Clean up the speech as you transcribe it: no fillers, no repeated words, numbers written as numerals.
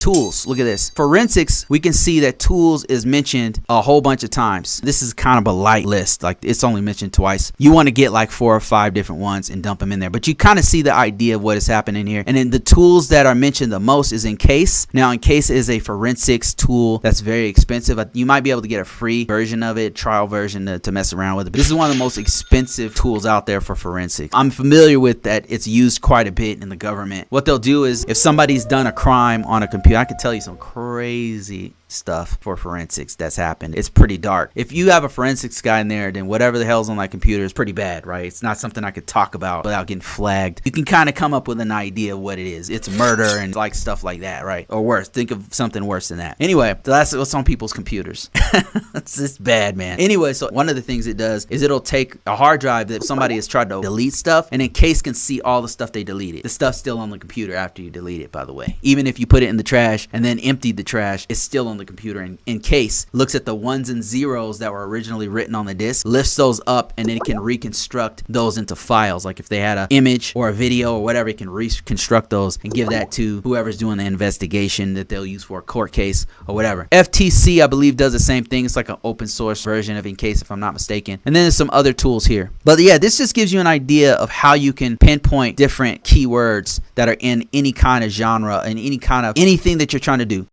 Tools, look at this. Forensics, we can see that tools is mentioned a whole bunch of times. This is kind of a light list, like it's only mentioned twice. You want to get like 4 or 5 different ones and dump them in there, but you kind of see the idea of what is happening here. And then the tools that are mentioned the most is encase. Now encase is a forensics tool that's very expensive. You might be able to get a free version of it, trial version to mess around with it. But this is one of the most expensive tools out there for forensics. I'm familiar with that. It's used quite a bit in the government. What they'll do is if somebody's done a crime on a computer, I could tell you some crazy stuff for forensics that's happened. It's pretty dark. If you have a forensics guy in there, then whatever the hell's on that computer is pretty bad, right? It's not something I could talk about without getting flagged. You can kind of come up with an idea of what it is. It's murder and like stuff like that, right? Or worse. Think of something worse than that. Anyway, so that's what's on people's computers. It's just bad, man. Anyway, so one of the things it does is it'll take a hard drive that somebody has tried to delete stuff, and encase can see all the stuff they deleted. The stuff's still on the computer after you delete it, by the way. Even if you put it in the trash and then emptied the trash, it's still on the computer. And encase looks at the 1s and 0s that were originally written on the disk, lifts those up, and then it can reconstruct those into files. Like if they had an image or a video or whatever, it can reconstruct those and give that to whoever's doing the investigation that they'll use for a court case or whatever. FTC, I believe, does the same thing. It's like an open source version of encase, if I'm not mistaken. And then there's some other tools here. But yeah, this just gives you an idea of how you can pinpoint different keywords that are in any kind of genre and any kind of anything that you're trying to do.